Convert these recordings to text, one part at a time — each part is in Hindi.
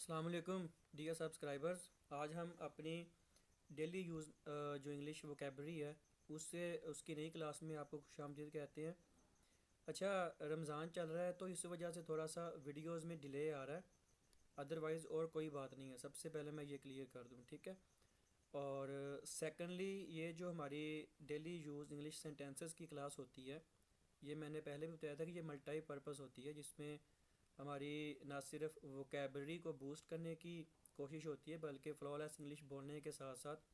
अस्सलाम वालेकुम डियर सब्सक्राइबर्स। आज हम अपनी डेली यूज़ जो इंग्लिश वोकेबलरी है उससे उसकी नई क्लास में आपको खुशामदीद कहते हैं। अच्छा, रमज़ान चल रहा है तो इस वजह से थोड़ा सा वीडियोस में डिले आ रहा है, अदरवाइज़ और कोई बात नहीं है। सबसे पहले मैं ये क्लियर कर दूँ, ठीक है। और सेकंडली, ये जो हमारी डेली यूज़ इंग्लिश सेंटेंसेस की क्लास होती है, ये मैंने पहले भी बताया था कि ये मल्टी पर्पज़ होती है, जिसमें हमारी ना सिर्फ वोकेबलरी को बूस्ट करने की कोशिश होती है बल्कि फ्लॉलेस इंग्लिश बोलने के साथ साथ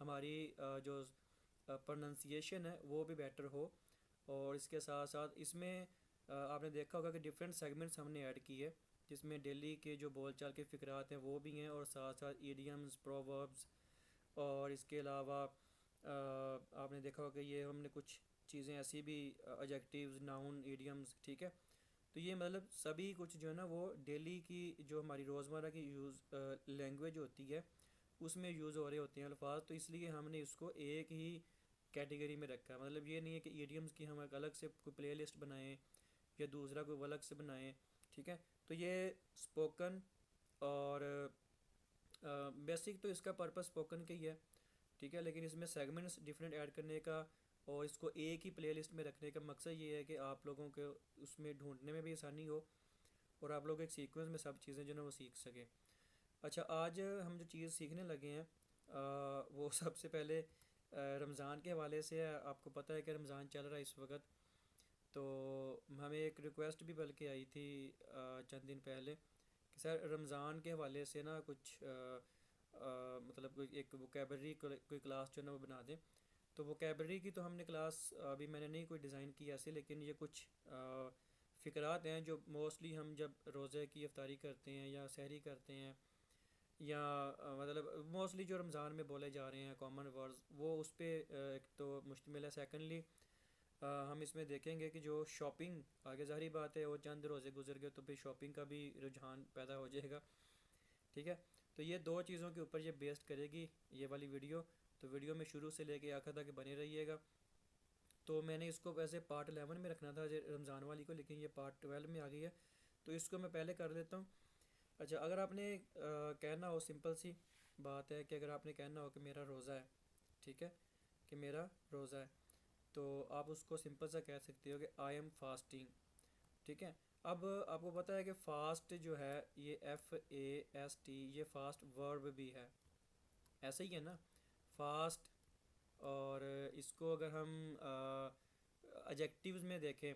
हमारी जो प्रोनंसिएशन है वो भी बेटर हो। और इसके साथ साथ इसमें आपने देखा होगा कि डिफरेंट सेगमेंट्स हमने ऐड किए, जिसमें डेली के जो बोलचाल के फ़िक्रात हैं वो भी हैं, और साथ साथ ईडियम्स, प्रोवर्ब्स, और इसके अलावा आपने देखा होगा कि ये हमने कुछ चीज़ें ऐसी भी, एडजेक्टिव्स, नाउन, ईडियम्स, ठीक है। तो ये मतलब सभी कुछ जो है ना वो डेली की जो हमारी रोज़मर्रा की यूज़ लैंग्वेज होती है उसमें यूज़ हो रहे होते हैं अल्फाज, तो इसलिए हमने इसको एक ही कैटेगरी में रखा है। मतलब ये नहीं है कि ईडियम्स की हम एक अलग से कोई प्ले लिस्ट बनाएँ या दूसरा कोई अलग से बनाएँ, ठीक है। तो ये स्पोकन और बेसिक तो इसका पर्पस स्पोकन का ही है, ठीक है, लेकिन इसमें सेगमेंट्स डिफरेंट ऐड करने का और इसको एक ही प्लेलिस्ट में रखने का मकसद ये है कि आप लोगों को उसमें ढूंढने में भी आसानी हो और आप लोग एक सीक्वेंस में सब चीज़ें जो है वो सीख सकें। अच्छा, आज हम जो चीज़ सीखने लगे हैं वो सबसे पहले रमज़ान के हवाले से है। आपको पता है कि रमज़ान चल रहा है इस वक्त, तो हमें एक रिक्वेस्ट भी बल्कि आई थी चंद दिन पहले कि सर रमज़ान के हवाले से ना कुछ मतलब कोई एक वोकेबलरी कोई क्लास जो है ना वो बना दें। तो वोकेबलरी की तो हमने क्लास अभी मैंने नहीं कोई डिज़ाइन की ऐसे, लेकिन ये कुछ फ़िक्रात हैं जो मोस्टली हम जब रोज़े की इफ्तारी करते हैं या सहरी करते हैं या मतलब मोस्टली जो रमज़ान में बोले जा रहे हैं कॉमन वर्ड्स, वो उस पर एक तो मुश्तमिल है। सेकेंडली हम इसमें देखेंगे कि जो शॉपिंग, आगे ज़ाहिर बात है वो चंद रोज़े गुजर गए तो फिर शॉपिंग का भी रुझान पैदा हो जाएगा, ठीक है। तो ये दो चीज़ों के ऊपर ये बेस्ड करेगी ये वाली वीडियो। तो वीडियो में शुरू से लेके आखिर तक बने रहिएगा। तो मैंने इसको वैसे पार्ट 11 में रखना था रमज़ान वाली को, लेकिन ये पार्ट 12 में आ गई है, तो इसको मैं पहले कर लेता हूँ। अच्छा, अगर आपने कहना हो, सिंपल सी बात है कि अगर आपने कहना हो कि मेरा रोज़ा है, ठीक है, कि मेरा रोज़ा है, तो आप उसको सिंपल सा कह सकते हो कि आई एम फास्टिंग, ठीक है। अब आपको पता है कि फ़ास्ट जो है ये FAST, ये फास्ट वर्ब भी है, ऐसे ही है ना, फास्ट। और इसको अगर हम एडजेक्टिव्स में देखें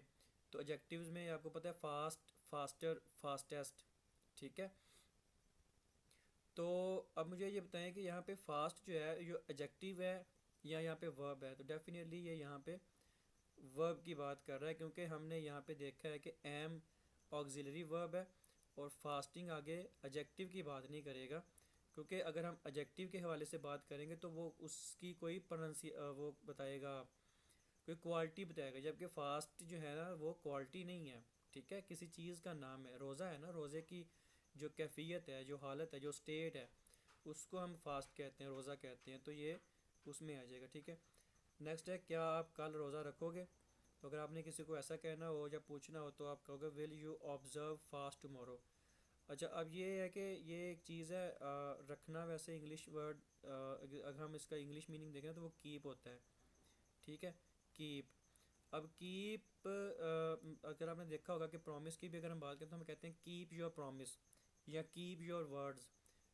तो एडजेक्टिव्स में आपको पता है फास्ट, फास्टर, फास्टेस्ट, ठीक है। तो अब मुझे ये बताएं कि यहाँ पे फास्ट जो है जो एडजेक्टिव है या यहाँ पे वर्ब है, तो डेफिनेटली ये यहाँ पे वर्ब की बात कर रहा है, क्योंकि हमने यहाँ पे देखा है कि एम ऑक्सिलरी वर्ब है और फास्टिंग आगे एडजेक्टिव की बात नहीं करेगा, क्योंकि अगर हम एडजेक्टिव के हवाले से बात करेंगे तो वो उसकी कोई वो बताएगा, कोई क्वालिटी बताएगा, जबकि फास्ट जो है ना वो क्वालिटी नहीं है, ठीक है, किसी चीज़ का नाम है। रोज़ा है ना, रोज़े की जो कैफियत है, जो हालत है, जो स्टेट है, उसको हम फास्ट कहते हैं, रोज़ा कहते हैं, तो ये उसमें आ जाएगा, ठीक है। नेक्स्ट है, क्या आप कल रोज़ा रखोगे? तो अगर आपने किसी को ऐसा कहना हो या पूछना हो तो आप कहोगे will you observe fast tomorrow. अच्छा, अब ये है कि ये एक चीज़ है, रखना वैसे इंग्लिश वर्ड, अगर हम इसका इंग्लिश मीनिंग देखें तो वो कीप होता है, ठीक है, कीप। अब कीप, अगर आपने देखा होगा कि प्रॉमिस की भी अगर हम बात करें तो हम कहते हैं कीप योर प्रॉमिस या कीप योर वर्ड्स,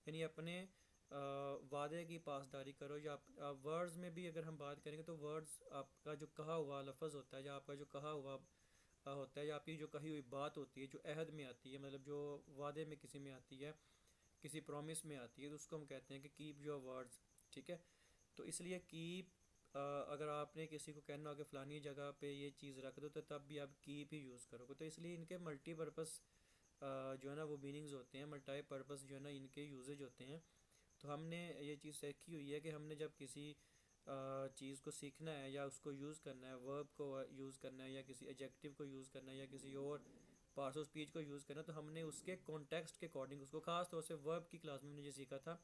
यानी अपने वादे की पासदारी करो। या वर्ड्स में भी अगर हम बात करेंगे तो वर्ड्स आपका जो कहा हुआ लफ्ज़ होता है या आपका जो कहा हुआ होता है या आपकी जो कही हुई बात होती है जो अहद में आती है, मतलब जो वादे में किसी में आती है, किसी प्रॉमिस में आती है, तो उसको हम कहते हैं कि कीप योर वर्ड्स, ठीक है। तो इसलिए कीप, अगर आपने किसी को कहना हो कि फ़लानी जगह पे ये चीज़ रख दो तो तब भी आप कीप ही यूज़ करोगे। तो इसलिए इनके मल्टीपर्पज़ जो है ना वो मीनिंग्स होते हैं, मल्टी पर्पज़ जो है ना इनके यूजेज होते हैं। तो हमने ये चीज़ सीखी हुई है कि हमने जब किसी चीज़ को सीखना है या उसको यूज़ करना है, वर्ब को यूज़ करना है या किसी एडजेक्टिव को यूज़ करना है या किसी और पार्ट्स ऑफ स्पीच को यूज़ करना है, तो हमने उसके कॉन्टेक्स्ट के अकॉर्डिंग उसको, ख़ास तौर से वर्ब की क्लास में हमने ये सीखा था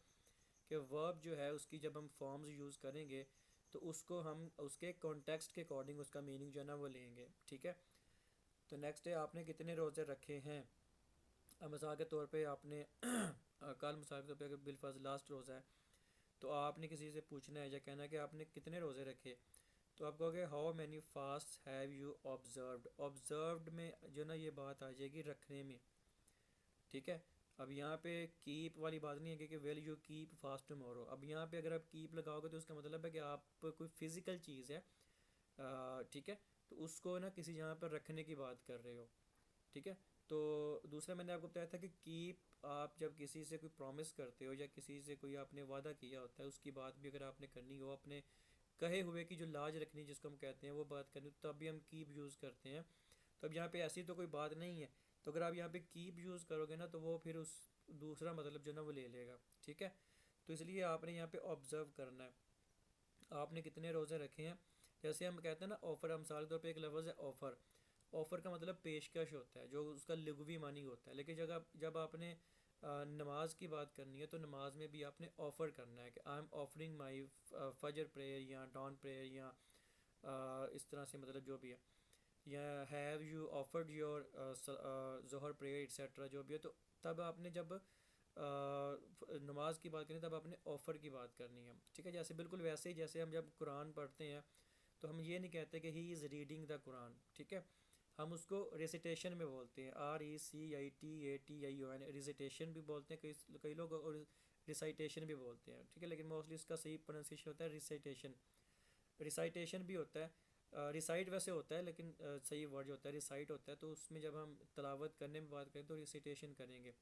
कि वर्ब जो है उसकी जब हम फॉर्म्स यूज़ करेंगे तो उसको हम उसके कॉन्टेक्स्ट के अकॉर्डिंग उसका मीनिंग जो है ना वो लेंगे, ठीक है। तो नेक्स्ट है, आपने कितने रोज़े रखे हैं? अब मिसाल के तौर पे आपने कल मिसाल के तौर पे अगर बिलफर्ज लास्ट रोज़ा है, तो आपने किसी से पूछना है या कहना है कि आपने कितने रोज़े रखे, तो आप कहोगे how many fast have you observed. Observed में जो ना ये बात आ जाएगी रखने में, ठीक है। अब यहाँ पे कीप वाली बात नहीं है कि will you keep fast tomorrow. अब यहाँ पे अगर आप कीप लगाओगे तो उसका मतलब है कि आप कोई फिज़िकल चीज़ है, ठीक है, तो उसको ना किसी जगह पर रखने की बात कर रहे हो, ठीक है। तो दूसरा मैंने आपको बताया था कि कीप आप जब किसी से कोई प्रॉमिस करते हो या किसी से कोई आपने वादा किया होता है उसकी बात भी अगर आपने करनी हो, अपने कहे हुए की जो लाज रखनी जिसको हम कहते हैं वो बात करनी, तो तब भी हम कीप यूज़ करते हैं। तो अब यहाँ पे ऐसी तो कोई बात नहीं है, तो अगर आप यहाँ पे कीप यूज़ करोगे ना तो वो फिर उस दूसरा मतलब जो ना वो ले लेगा, ठीक है। तो इसलिए आपने यहाँ पे ऑब्ज़र्व करना है आपने कितने रोज़े रखे हैं। जैसे हम कहते हैं ना ऑफ़र, हम मिसाल के तौर पे एक लफ्ज़ है ऑफ़र। ऑफ़र का मतलब पेशकश होता है, जो उसका लुग़वी मानी होता है। लेकिन जब आपने नमाज की बात करनी है तो नमाज में भी आपने ऑफ़र करना है कि आई एम ऑफरिंग माई फजर प्रेयर या डॉन प्रेयर या इस तरह से मतलब जो भी है, या have you offered your Zuhr prayer etcetera जो भी है। तो तब आपने जब नमाज की बात करें तब आपने ऑफ़र की बात करनी है, ठीक है। जैसे बिल्कुल वैसे ही जैसे हम जब कुरान पढ़ते हैं तो हम ये नहीं कहते कि he is reading the Quran, ठीक है। हम उसको रेसिटेशन में बोलते हैं, RECITATION, रिसिटेशन भी बोलते हैं कई कई लोग, और रिसाइटेशन भी बोलते हैं, ठीक है। लेकिन मोस्टली इसका सही प्रोनाउंसिएशन होता है रिसाइटेशन। रिसाइटेशन भी होता है, रिसाइट वैसे होता है लेकिन सही वर्ड जो होता है रिसाइट होता है। तो उसमें जब हम तलावत करने में बात करें तो रिसाइटेशन करेंगे।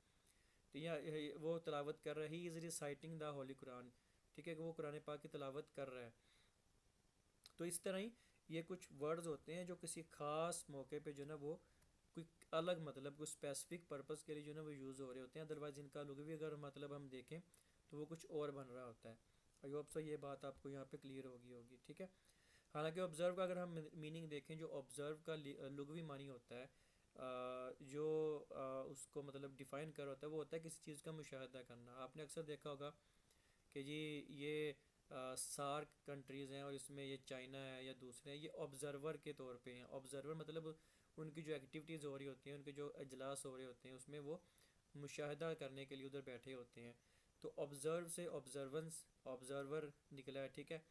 तो यह वो तलावत कर रहा है, he is reciting the Holi Quran, ठीक है, कि वो कुरान पाक की तलावत कर रहा है। तो इस तरह ही ये कुछ वर्ड्स होते हैं जो किसी ख़ास मौके पे जो ना वो कोई अलग मतलब कोई स्पेसिफिक पर्पस के लिए जो ना वो यूज़ हो रहे होते हैं। अदरवाइज़ इनका लुग़वी अगर मतलब हम देखें तो वो कुछ और बन रहा होता है। आई होप सो ये बात आपको यहाँ पे क्लियर होगी होगी, ठीक है। हालांकि ऑब्ज़र्व का अगर हम मीनिंग देखें, जो ऑब्ज़र्व का लुग़वी मानी होता है, जो उसको मतलब डिफ़ाइन कर होता है, वो होता है किसी चीज़ का मुशाहदा करना। आपने अक्सर देखा होगा कि जी ये सार्क कंट्रीज़ हैं और इसमें ये चाइना है या दूसरे हैं, ये ऑब्ज़र्वर के तौर पे हैं। ऑब्ज़र्वर मतलब उनकी जो एक्टिविटीज़ हो रही होती हैं, उनके जो अजलास हो रहे होते हैं, उसमें वो मुशाहदा करने के लिए उधर बैठे होते हैं। तो ऑब्ज़र्व से ऑब्ज़र्वेंस ऑब्ज़र्वर निकला है, ठीक है।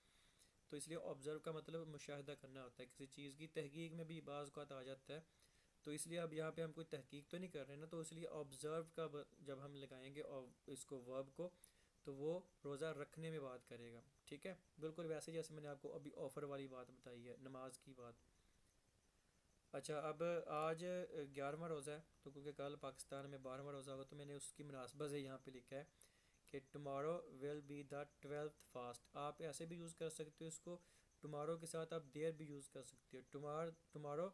तो इसलिए ऑब्ज़र्व का मतलब मुशाहदा करना होता है किसी चीज़ की। तहकीक में भी बाज़ का आ जाता है, तो इसलिए अब यहाँ पे हम कोई तहकीक तो नहीं कर रहे ना, तो इसलिए ऑब्ज़र्व का जब हम लगाएंगे और इसको वर्ब को, तो वो रोज़ा रखने में बात करेगा, ठीक है। बिल्कुल वैसे जैसे मैंने आपको अभी ऑफ़र वाली बात बताई है, नमाज की बात। अच्छा, अब आज 11वां रोज़ा है, तो क्योंकि कल पाकिस्तान में 12वां रोज़ा होगा तो मैंने उसकी मुनासबत से यहाँ पे लिखा है कि tomorrow will be the 12th fast. आप ऐसे भी यूज़ कर सकते हो इसको, टुमारो के साथ आप देयर भी यूज़ कर सकते हो। Tomorrow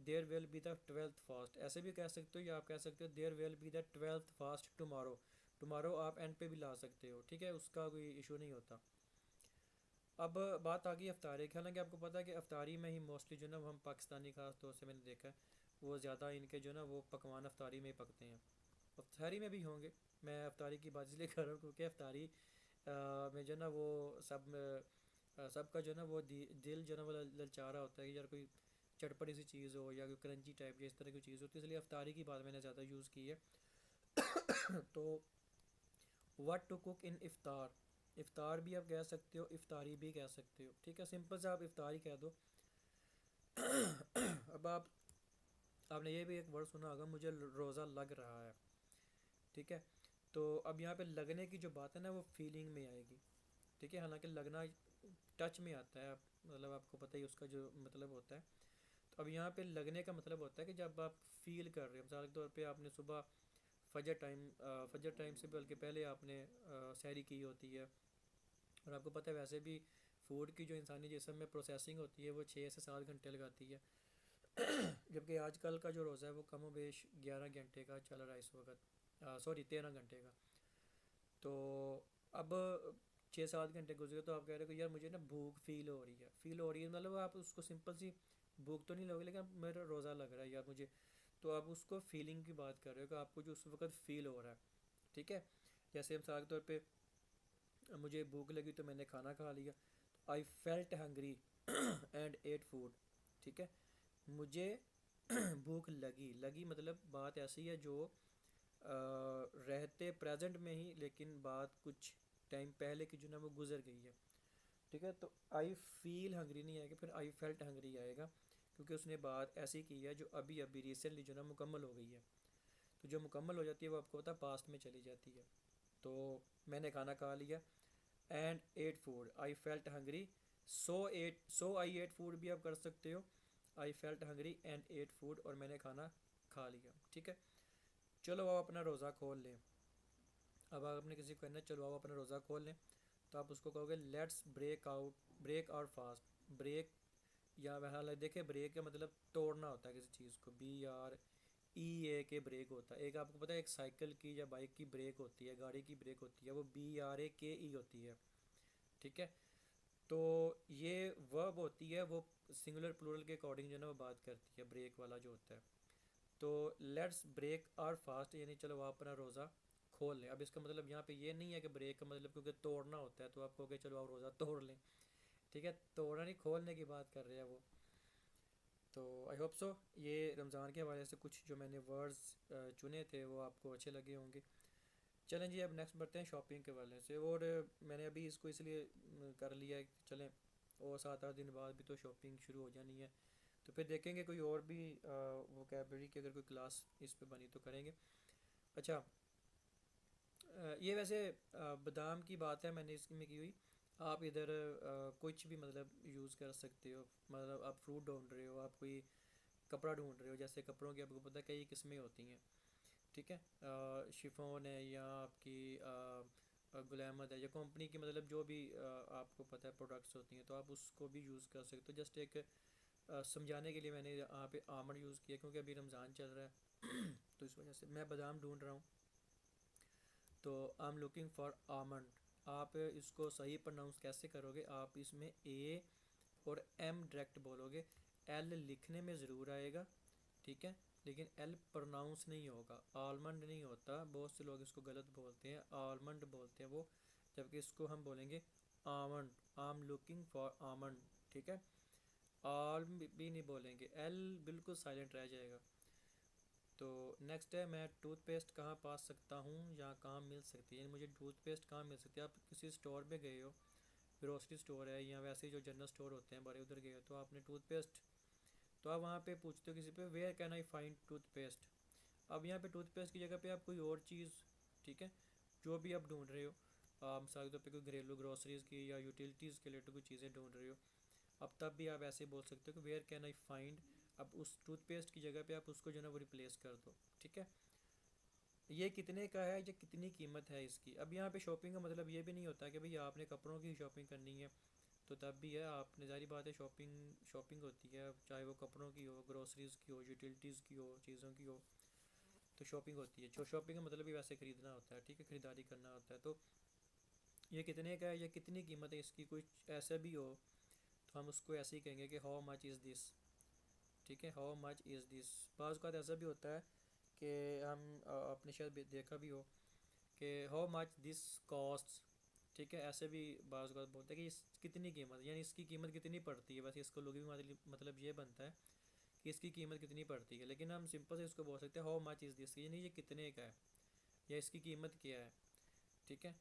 there will be the 12th fast ऐसे भी कह सकते हो, या आप कह सकते हो there will be the 12th fast tomorrow. Tomorrow आप एंड पे भी ला सकते हो, ठीक है, उसका कोई इशू नहीं होता। अब बात आ गई अफ्तारी की। हालांकि आपको पता है कि अफ्तारी में ही मोस्टली जो ना वो हम पाकिस्तानी खास तौर से मैंने देखा है वो ज़्यादा इनके जो ना वो पकवान अफ्तारी में ही पकते हैं। अफ्तारी में भी होंगे, मैं अफ्तारी की बात इसलिए कर रहा हूँ क्योंकि अफ्तारी में जो ना वो सबका जो ना वो दिल जो ना वो ललचा रहा होता है कि यार कोई चटपटी सी चीज़ हो या कोई क्रंची टाइप की इस तरह की चीज़ हो, तो इसलिए अफ्तारी की बात मैंने ज़्यादा यूज़ की है। तो what to cook in iftar, iftar भी आप कह सकते हो, इफ़्तारी भी कह सकते हो, ठीक है। सिंपल से आप इफ़्तारी कह दो। अब आपने ये भी एक वर्ड सुना होगा, मुझे रोज़ा लग रहा है, ठीक है। तो अब यहाँ पे लगने की जो बात है ना वो फीलिंग में आएगी, ठीक है। हालांकि लगना टच में आता है, मतलब आपको पता ही उसका जो मतलब होता है। तो अब यहाँ पे लगने का मतलब होता है कि जब आप फील कर रहे हो, मिसाल के तौर पे आपने सुबह फजर टाइम से बल्कि पहले आपने सहरी की होती है, और आपको पता है वैसे भी फूड की जो इंसानी जिस्म में प्रोसेसिंग होती है वो 6 से 7 घंटे लगाती है। जबकि आजकल का जो रोज़ा है वो कम बेश 11 घंटे का चल रहा है इस वक्त, सॉरी 13 घंटे का। तो अब 6 7 घंटे गुजरे तो आप कह रहे हो कि यार मुझे ना भूख फील हो रही है मतलब आप उसको सिंपल सी भूख तो नहीं लगेगी लेकिन मेरा रोज़ा लग रहा है यार मुझे। तो आप उसको फीलिंग की बात कर रहे हो कि आपको जो उस वक्त फ़ील हो रहा है, ठीक है। जैसे मिसाल के तौर पे मुझे भूख लगी तो मैंने खाना खा लिया, तो I felt hungry and ate food, ठीक है। मुझे भूख लगी लगी मतलब बात ऐसी है जो रह कहते प्रेजेंट में ही, लेकिन बात कुछ टाइम पहले की जो ना वो गुजर गई है। ठीक है, तो आई फील हंग्री नहीं आएगा, फिर आई फेल्ट हंग्री आएगा, क्योंकि उसने बात ऐसी की है जो अभी अभी रिसेंटली जो ना मुकम्मल हो गई है। तो जो मुकम्मल हो जाती है वो आपको पता पास्ट में चली जाती है। तो मैंने खाना खा लिया, and ate food, I felt hungry, so I ate food भी आप कर सकते हो। I felt hungry and ate food, और मैंने खाना खा लिया। ठीक है, चलो आप अपना रोज़ा खोल लें। अब आपने किसी को कहना है चलो आप अपना रोज़ा खोल लें, तो आप उसको कहोगे let's break out fast. Break या वह देखिए, ब्रेक का मतलब तोड़ना होता है किसी चीज़ को, BREA के ब्रेक होता है। एक आपको पता है एक साइकिल की या बाइक की ब्रेक होती है, गाड़ी की ब्रेक होती है, वो BRAKE होती है। ठीक है, तो ये वर्ब होती है, वो सिंगुलर प्लूरल के अकॉर्डिंग जो है ना वो बात करती है, ब्रेक वाला जो होता है। तो लेट्स ब्रेक आर फास्ट, यानी चलो आप अपना रोज़ा खोल लें। अब इसका मतलब यहाँ पे ये नहीं है कि ब्रेक का मतलब क्योंकि तोड़ना होता है तो आप कहोगे चलो आप रोज़ा तोड़ लें। ठीक है, तोड़ना नहीं, खोलने की बात कर रहे हैं वो। तो आई होप सो ये रमज़ान के हवाले से कुछ जो मैंने वर्ड्स चुने थे वो आपको अच्छे लगे होंगे। चलें जी, अब नेक्स्ट बढ़ते हैं शॉपिंग के वाले से। और मैंने अभी इसको इसलिए कर लिया है कि चलें, और 7-8 दिन बाद भी तो शॉपिंग शुरू हो जानी है, तो फिर देखेंगे कोई और भी वोकेबलरी की अगर कोई क्लास इस पे बनी तो करेंगे। अच्छा, ये वैसे बादाम की बात है मैंने इसमें की हुई। आप इधर कुछ भी मतलब यूज़ कर सकते हो, मतलब आप फ्रूट ढूंढ रहे हो, आप कोई कपड़ा ढूंढ रहे हो, जैसे कपड़ों की आपको पता है कई किस्में होती हैं। ठीक है, शिफॉन है या आपकी गुलामत है या कंपनी की, मतलब जो भी आपको पता है प्रोडक्ट्स होती हैं, तो आप उसको भी यूज़ कर सकते हो। जस्ट एक समझाने के लिए मैंने यहाँ पे आमंड यूज़ किया, क्योंकि अभी रमज़ान चल रहा है तो इस वजह से मैं बादाम ढूंढ रहा हूँ। तो I am looking for almond. आप इसको सही प्रोनाउंस कैसे करोगे, आप इसमें ए और एम डायरेक्ट बोलोगे। एल लिखने में ज़रूर आएगा, ठीक है, लेकिन एल प्रोनाउंस नहीं होगा। आलमंड नहीं होता, बहुत से लोग इसको गलत बोलते हैं, आलमंड बोलते हैं वो, जबकि इसको हम बोलेंगे almond. I am looking for almond. ठीक है, आल भी नहीं बोलेंगे, एल बिल्कुल साइलेंट रह जाएगा। तो नेक्स्ट है, मैं टूथपेस्ट कहाँ पा सकता हूँ या कहाँ मिल सकती है, यानी मुझे टूथपेस्ट कहाँ मिल सकती है। आप किसी स्टोर पे गए हो, ग्रोसरी स्टोर है या वैसे जो जनरल स्टोर होते हैं बड़े, उधर गए हो तो आपने टूथपेस्ट, तो आप वहाँ पे पूछते हो किसी पे where can I find toothpaste. अब यहाँ पे टूथपेस्ट की जगह पे आप कोई और चीज़, ठीक है, जो भी आप ढूंढ रहे हो, मिसाल के तौर पे कोई घरेलू ग्रोसरीज़ की या यूटिलिटीज़ के लिए तो कोई चीज़ें ढूंढ रहे हो, अब तब भी आप ऐसे बोल सकते हो कि वेयर कैन आई फाइंड। अब उस टूथपेस्ट की जगह पे आप उसको जो है ना वो रिप्लेस कर दो। ठीक है, ये कितने का है या कितनी कीमत है इसकी। अब यहाँ पे शॉपिंग का मतलब ये भी नहीं होता कि भाई आपने कपड़ों की शॉपिंग करनी है, तो तब भी है, आपने जारी बात है शॉपिंग शॉपिंग होती है, चाहे वो कपड़ों की हो, ग्रोसरीज़ की हो, यूटिलिटीज़ की हो, चीज़ों की हो, तो शॉपिंग होती है। जो शॉपिंग का मतलब ही वैसे ख़रीदना होता है, ठीक है, ख़रीदारी करना होता है। तो ये कितने का है या कितनी कीमत है इसकी, कुछ ऐसा भी हो तो हम उसको ऐसे ही कहेंगे कि हाउ मच इज़ दिस। ठीक है, हाउ मच इज़ दिस। बाज़ का ऐसा भी होता है कि हम आपने शायद देखा भी हो कि हाउ मच दिस कॉस्ट। ठीक है, ऐसे भी बाज़ का बोलते हैं कि इस कितनी कीमत, यानी इसकी कीमत कितनी पड़ती है। वैसे इसको लोग भी मतलब ये बनता है कि इसकी कीमत कितनी पड़ती है, लेकिन हम सिंपल से इसको बोल सकते हैं हाउ मच इज़ दिस, यानी ये कितने का है या इसकी कीमत क्या है। ठीक है,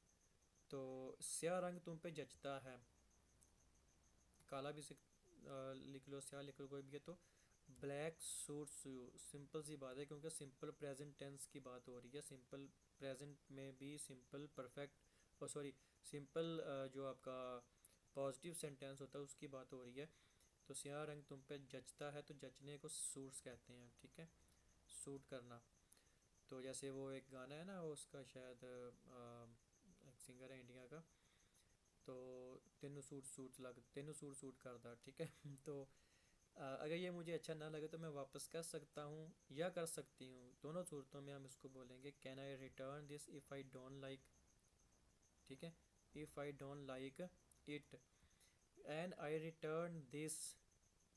तो स्याह रंग तुम पे जचता है, काला भी लिख लो, स्याह लिख लो, कोई भी है तो ब्लैक सूट्स यू। सिंपल सी बात है, क्योंकि सिंपल प्रेजेंट टेंस की बात हो रही है, सिंपल प्रेजेंट में भी सिंपल परफेक्ट, और सॉरी सिंपल जो आपका पॉजिटिव सेंटेंस होता है उसकी बात हो रही है। तो स्याह रंग तुम पे जचता है, तो जचने को सूट्स कहते हैं। ठीक है, सूट करना। तो जैसे वो एक गाना है ना, वो उसका शायद एक सिंगर है इंडिया का, तो तेनू सूट सूट करदा। ठीक है तो अगर ये मुझे अच्छा ना लगे तो मैं वापस कर सकता हूँ या कर सकती हूँ, दोनों सूरतों में हम इसको बोलेंगे can I return this if I don't like. ठीक है, if I don't like it, and I return this.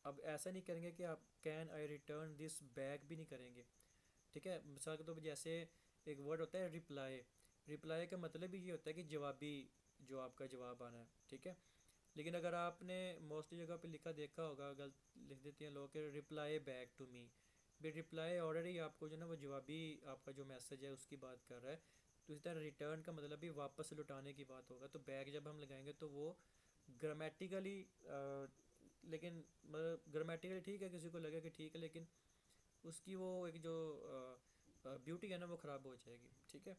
अब ऐसा नहीं करेंगे कि आप can I return this bag भी नहीं करेंगे। ठीक है, मिसाल के तौर पर जैसे एक वर्ड होता है रिप्लाई। रिप्लाई का मतलब ही ये होता है कि जवाबी, जो आपका जवाब आना है। ठीक है, लेकिन अगर आपने मोस्टली जगह पे लिखा देखा होगा, गलत लिख देते हैं लोग कि रिप्लाई बैक टू मी। भी रिप्लाई ऑलरेडी आपको जो ना वो जवाबी आपका जो मैसेज है उसकी बात कर रहा है। तो इसी तरह रिटर्न का मतलब भी वापस लौटाने की बात होगा। तो बैक जब हम लगाएंगे तो वो ग्रामेटिकली, लेकिन मतलब ग्रामेटिकली ठीक है, किसी को लगे कि ठीक है, लेकिन उसकी वो एक जो ब्यूटी है ना वो ख़राब हो जाएगी। ठीक है।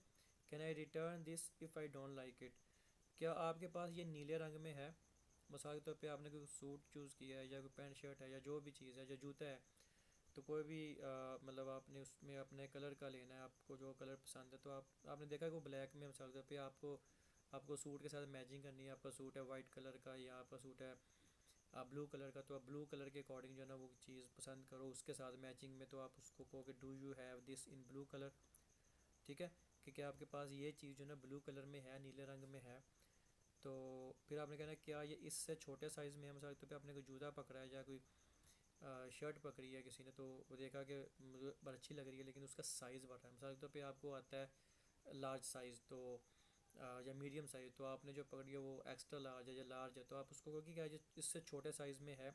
Can I return this if I don't like it. क्या आपके पास ये नीले रंग में है, मिसाल के तौर पे आपने कोई सूट चूज़ किया है या कोई पैंट शर्ट है या जो भी चीज़ है या जूता है, तो कोई भी मतलब आपने उसमें अपने कलर का लेना है, आपको जो कलर पसंद है, तो आपने देखा कि वो ब्लैक में मिसाल के तौर पे आपको आपको सूट के साथ मैचिंग करनी है। आपका सूट है वाइट कलर का या आपका सूट है ब्लू कलर का, तो आप ब्लू कलर के अकॉर्डिंग जो है ना वो चीज़ पसंद करो उसके साथ मैचिंग में, तो आप उसको कहो कि do you have this in blue colour. ठीक है, कि क्या आपके पास ये चीज़ जो है ना ब्लू कलर में है, नीले रंग में है। तो फिर आपने कहना क्या ये इससे छोटे साइज़ में है, मिसाल के तौर पे आपने कोई जूता पकड़ा है या कोई शर्ट पकड़ी है किसी ने, तो वो देखा कि मुझे बहुत अच्छी लग रही है लेकिन उसका साइज़ बढ़ रहा है। मिसाल के तौर पे आपको आता है लार्ज साइज़, तो या मीडियम साइज़, तो आपने जो पकड़ी है वो एक्स्ट्रा लार्ज है या लार्ज है, तो आप उसको कहो कि क्या ये इससे छोटे साइज़ में है।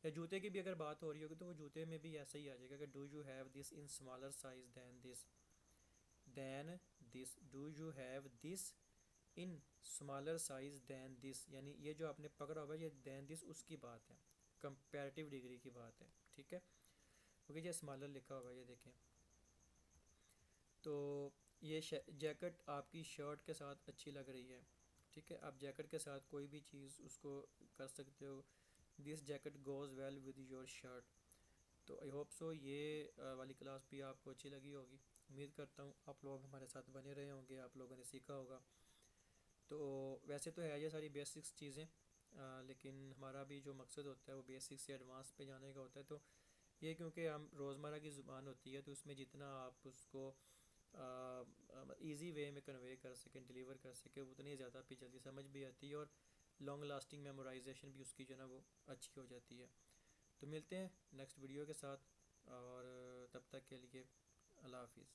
या जूते की भी अगर बात हो रही होगी तो वो जूते में भी ऐसा ही आ जाएगा कि do you have this in smaller size than this do you have this in smaller size than this, यानी ये जो आपने पकड़ा होगा ये दैन दिस उसकी बात है, कंपैरेटिव डिग्री की बात है। ठीक है, क्योंकि ये स्मॉलर लिखा होगा, ये देखें। तो ये जैकेट आपकी शर्ट के साथ अच्छी लग रही है। ठीक है, आप जैकेट के साथ कोई भी चीज़ उसको कर सकते हो। This jacket goes well with your shirt. तो आई होप सो ये वाली क्लास भी आपको अच्छी लगी होगी। उम्मीद करता हूँ आप लोग हमारे साथ बने रहे होंगे, आप लोगों ने सीखा होगा। तो वैसे तो है ये सारी बेसिक्स चीज़ें, लेकिन हमारा भी जो मकसद होता है वो बेसिक्स से एडवांस पे जाने का होता है। तो ये क्योंकि हम रोज़मर्रा की ज़ुबान होती है, तो उसमें जितना आप उसको इजी वे में कन्वे कर सकें, डिलीवर कर सकें, उतनी ज़्यादा आपकी जल्दी समझ भी आती है और लॉन्ग लास्टिंग मेमोराइजेशन भी उसकी जो है ना वो अच्छी हो जाती है। तो मिलते हैं नेक्स्ट वीडियो के साथ, और तब तक के लिए अल्लाह हाफिज़।